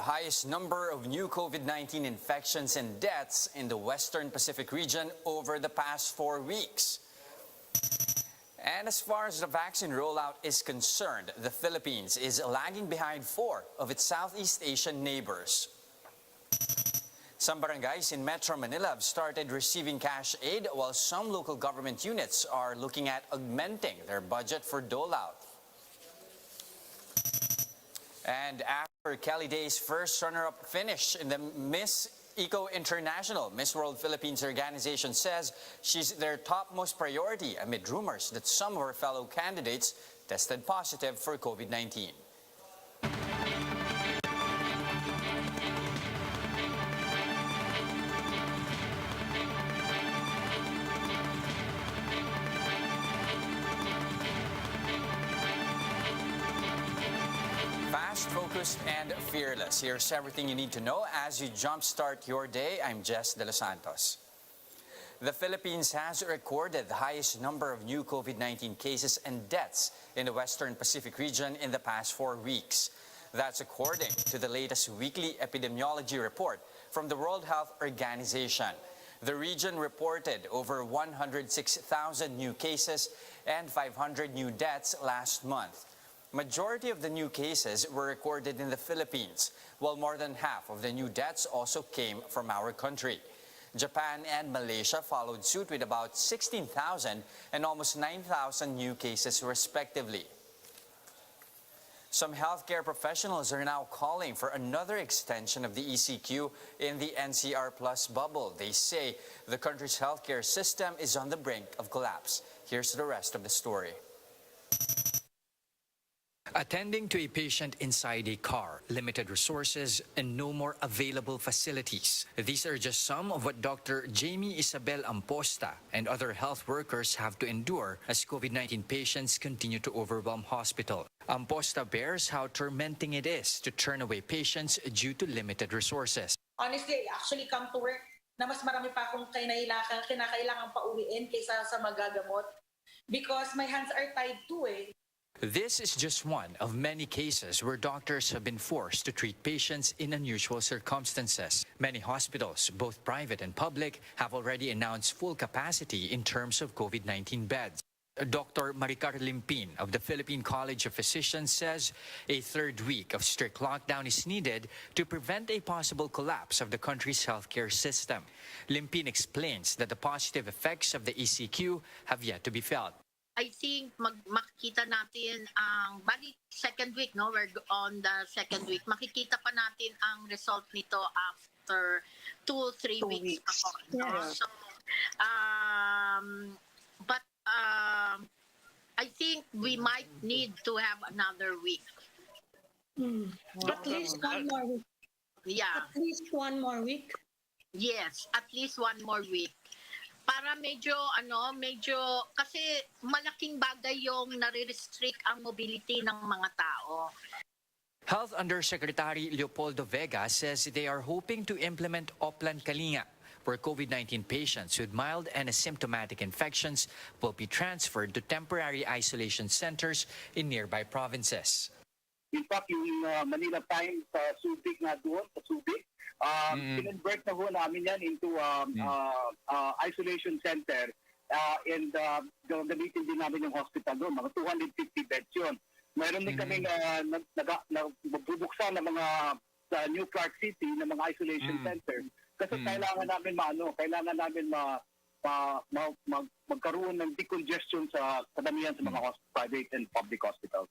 highest number of new COVID-19 infections and deaths in the Western Pacific region over the past 4 weeks. And as far as the vaccine rollout is concerned, the Philippines is lagging behind 4 of its Southeast Asian neighbors. Some barangays in Metro Manila have started receiving cash aid, while some local government units are looking at augmenting their budget for dole-out. And after Kelly Day's first runner-up finish in the Miss Eco International, Miss World Philippines organization says she's their topmost priority amid rumors that some of her fellow candidates tested positive for COVID-19. Focused and fearless. Here's everything you need to know as you jumpstart your day. I'm Jess De Los Santos. The Philippines has recorded the highest number of new COVID-19 cases and deaths in the Western Pacific region in the past 4 weeks. That's according to the latest weekly epidemiology report from the World Health Organization. The region reported over 106,000 new cases and 500 new deaths last month. Majority of the new cases were recorded in the Philippines, while more than half of the new deaths also came from our country. Japan and Malaysia followed suit with about 16,000 and almost 9,000 new cases respectively. Some healthcare professionals are now calling for another extension of the ECQ in the NCR Plus bubble. They say the country's healthcare system is on the brink of collapse. Here's the rest of the story. Attending to a patient inside a car, limited resources, and no more available facilities. These are just some of what Dr. Jamie Isabel Amposta and other health workers have to endure as COVID-19 patients continue to overwhelm hospitals. Amposta bears how tormenting it is to turn away patients due to limited resources. Honestly, I actually come to work na mas marami pa akong kinakailangan pauwiin kaysa sa magagamot because my hands are tied too eh. This is just one of many cases where doctors have been forced to treat patients in unusual circumstances. Many hospitals, both private and public, have already announced full capacity in terms of COVID-19 beds. Dr. Maricar Limpin of the Philippine College of Physicians says a third week of strict lockdown is needed to prevent a possible collapse of the country's healthcare system. Limpin explains that the positive effects of the ECQ have yet to be felt. I think makikita natin ang bali second week, no? We're on the second week. Makikita pa natin ang result nito after 2-3 weeks. No? Yeah. So, but I think we might need to have another week. At least one more week. Yeah. At least one more week. Yes, at least one more week. Para medyo kasi malaking bagay yung nare-restrict ang mobility ng mga tao. Health Undersecretary Leopoldo Vega says they are hoping to implement Oplan Kalinga, where COVID-19 patients with mild and asymptomatic infections will be transferred to temporary isolation centers in nearby provinces. In fact, yung Manila Times Subic na doon, sa Subic, convert na ho namin yan into isolation center and gamitin din namin yung hospital doon, mga 250 beds yun. Meron din kami nagbubuksan ng mga sa New Clark City ng mga isolation center kasi kailangan namin magkaroon ng decongestion sa kadamihan sa mga private and public hospitals.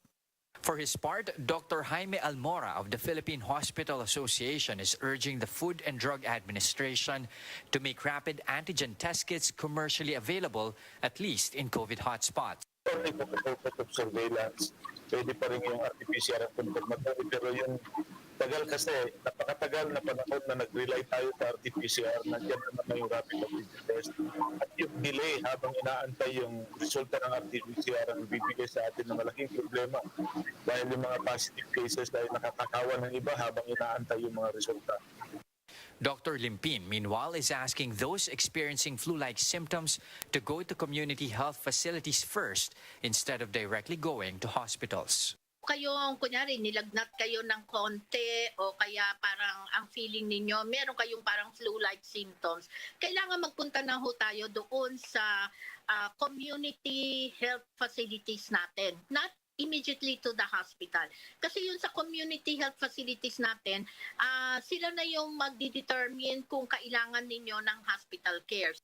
For his part, Dr. Jaime Almora of the Philippine Hospital Association is urging the Food and Drug Administration to make rapid antigen test kits commercially available, at least in COVID hotspots. Only for the purpose of surveillance, pwede pa rin yung RT-PCR at confirmatory, pero yung tagal kasi, napakatagal na panahon na nag-rely tayo sa RT-PCR, nandiyan naman yung rapid antigen test. At yung delay habang inaantay yung resulta ng RT-PCR ang bibigay sa atin ng malaking problema. Dahil yung mga positive cases dahil nakakakawa ng iba habang inaantay yung mga resulta. Dr. Limpin, meanwhile, is asking those experiencing flu-like symptoms to go to community health facilities first instead of directly going to hospitals. kayong, kunyari, nilagnat kayo ng konti o kaya parang ang feeling ninyo, meron kayong parang flu-like symptoms, kailangan magpunta na ho tayo doon sa community health facilities natin. Not immediately to the hospital. Kasi yun sa community health facilities natin, sila na yung magdi-determine kung kailangan ninyo ng hospital care.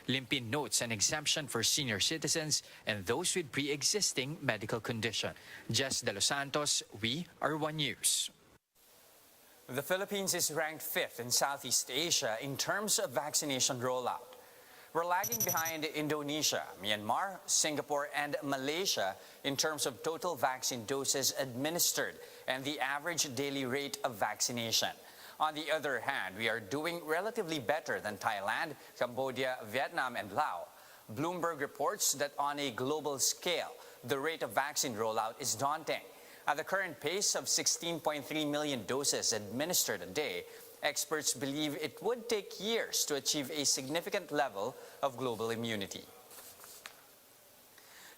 Limpin notes an exemption for senior citizens and those with pre-existing medical condition. Jess De Los Santos, we are One News. The Philippines is ranked 5th in Southeast Asia in terms of vaccination rollout. We're lagging behind Indonesia, Myanmar, Singapore, and Malaysia in terms of total vaccine doses administered and the average daily rate of vaccination. On the other hand, we are doing relatively better than Thailand, Cambodia, Vietnam, and Laos. Bloomberg reports that on a global scale, the rate of vaccine rollout is daunting. At the current pace of 16.3 million doses administered a day, experts believe it would take years to achieve a significant level of global immunity.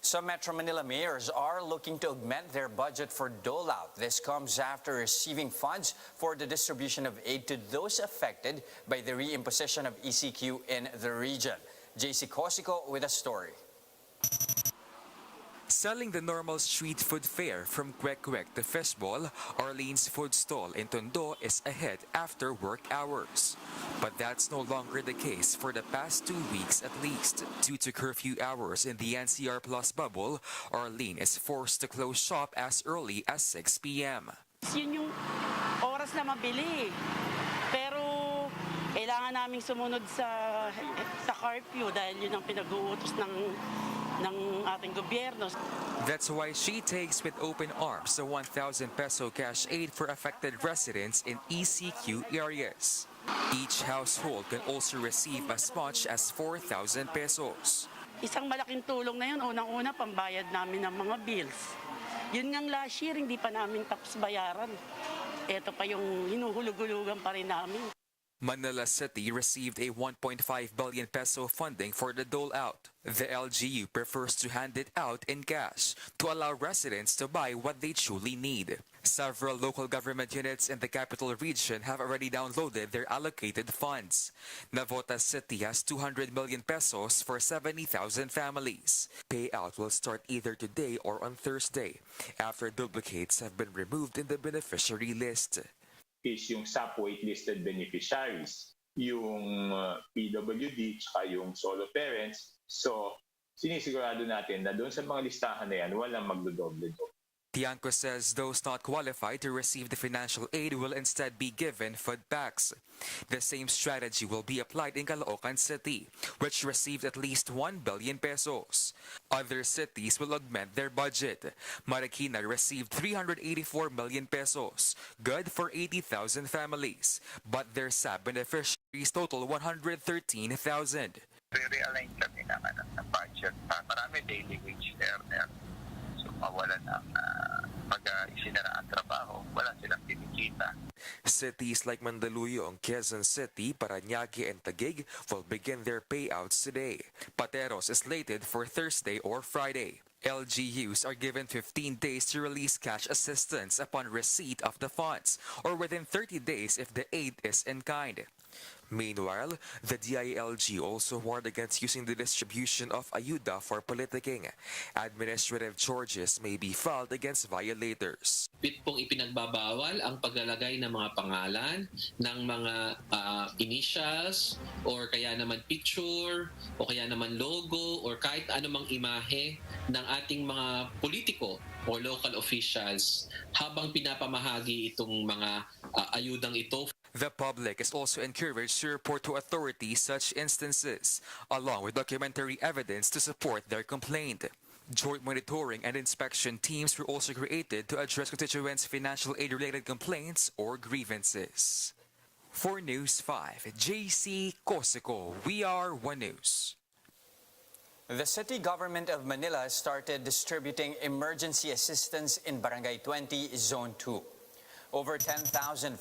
Some Metro Manila mayors are looking to augment their budget for dole-out. This comes after receiving funds for the distribution of aid to those affected by the reimposition of ECQ in the region. JC Cosico with a story. Selling the normal street food fare from kwek-kwek to fishball, Arlene's food stall in Tondo is ahead after work hours. But that's no longer the case for the past 2 weeks at least. Due to curfew hours in the NCR Plus bubble, Arlene is forced to close shop as early as 6 p.m. Yun yung oras na mabili. Pero kailangan naming sumunod sa curfew dahil yun ang pinag-uutos ng ating gobyerno. That's why she takes with open arms the 1,000 peso cash aid for affected residents in ECQ areas. Each household can also receive as much as 4,000 pesos. Isang malaking tulong na yun, unang-una pambayad namin ng mga bills. Yun ngang last year, hindi pa namin tapos bayaran. Ito pa yung hinuhulug-hulugan pa rin namin. Manila City received a 1.5 billion peso funding for the dole-out. The LGU prefers to hand it out in cash to allow residents to buy what they truly need. Several local government units in the capital region have already downloaded their allocated funds. Navotas City has 200 million pesos for 70,000 families. Payout will start either today or on Thursday, after duplicates have been removed in the beneficiary list. Is yung SAP waitlisted beneficiaries, yung PWD, tsaka yung solo parents. So, sinisigurado natin na doon sa mga listahan na yan, walang magdodoble-doble. Tiangco says those not qualified to receive the financial aid will instead be given food packs. The same strategy will be applied in Caloocan City, which received at least 1 billion pesos. Other cities will augment their budget. Marikina received 384 million pesos, good for 80,000 families, but their SAP beneficiaries total 113,000. Re-realign kami ng budget. Marami daily wage earner. So mawalan ng pag-isinara ang trabaho, wala silang kinikita. Cities like Mandaluyong, Quezon City, Parañaque, and Taguig will begin their payouts today. Pateros is slated for Thursday or Friday. LGUs are given 15 days to release cash assistance upon receipt of the funds, or within 30 days if the aid is in kind. Meanwhile, the DILG also warned against using the distribution of ayuda for politicking. Administrative charges may be filed against violators. Pit pong ipinagbabawal ang paglalagay ng mga pangalan, ng mga initials, or kaya naman picture, o kaya naman logo, or kahit anumang imahe ng ating mga politiko o local officials habang pinapamahagi itong mga ayudang ito. The public is also encouraged to report to authorities such instances, along with documentary evidence to support their complaint. Joint monitoring and inspection teams were also created to address constituents' financial aid-related complaints or grievances. For News 5, JC Cosico, we are One News. The city government of Manila started distributing emergency assistance in Barangay 20, Zone 2. Over 10,400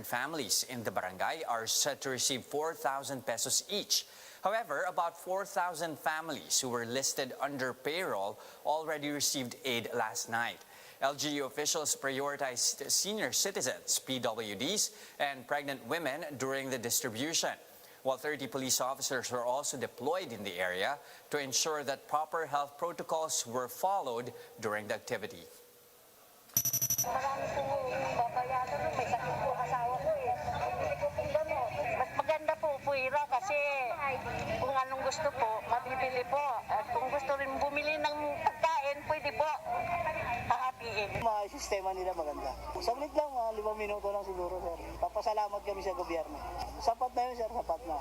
families in the barangay are set to receive 4,000 pesos each. However, about 4,000 families who were listed under payroll already received aid last night. LGU officials prioritized senior citizens, PWDs, and pregnant women during the distribution, while 30 police officers were also deployed in the area to ensure that proper health protocols were followed during the activity. Marami po babayaran nun. May sakit po asawa ko eh. Hindi ko po gano'n. Mas maganda po puwira kasi kung anong gusto po, mabibili po. At kung gusto rin bumili ng pagkain, pwede po. Hahatiin. Mga sistema nila maganda. Saglit lang, mga 5 minuto lang siguro, sir. Papasalamat kami sa gobyerno. Sapat na yun, sir, sapat na.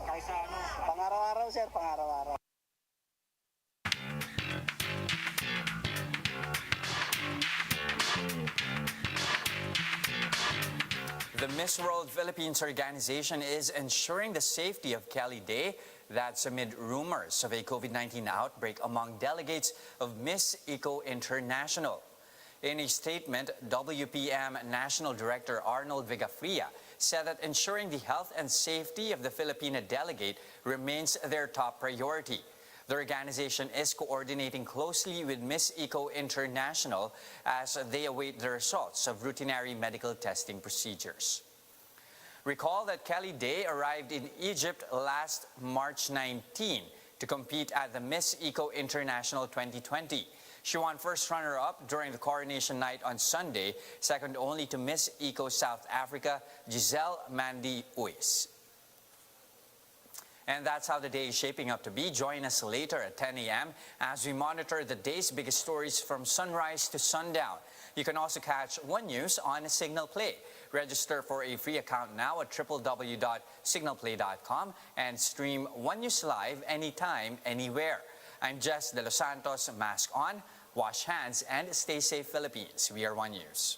Kahit sa ano? Pangaraw-araw, sir, pangaraw-araw. The Miss World Philippines organization is ensuring the safety of Kelly Day. That's amid rumors of a COVID-19 outbreak among delegates of Miss Eco International. In a statement, WPM National Director Arnold Vigafria said that ensuring the health and safety of the Filipina delegate remains their top priority. The organization is coordinating closely with Miss Eco International as they await the results of routinary medical testing procedures. Recall that Kelly Day arrived in Egypt last March 19 to compete at the Miss Eco International 2020. She won first runner-up during the coronation night on Sunday, second only to Miss Eco South Africa, Giselle Mandy Uys. And that's how the day is shaping up to be. Join us later at 10 a.m. as we monitor the day's biggest stories from sunrise to sundown. You can also catch One News on Signal Play. Register for a free account now at www.signalplay.com and stream One News live anytime, anywhere. I'm Jess De Los Santos. Mask on, wash hands, and stay safe, Philippines. We are One News.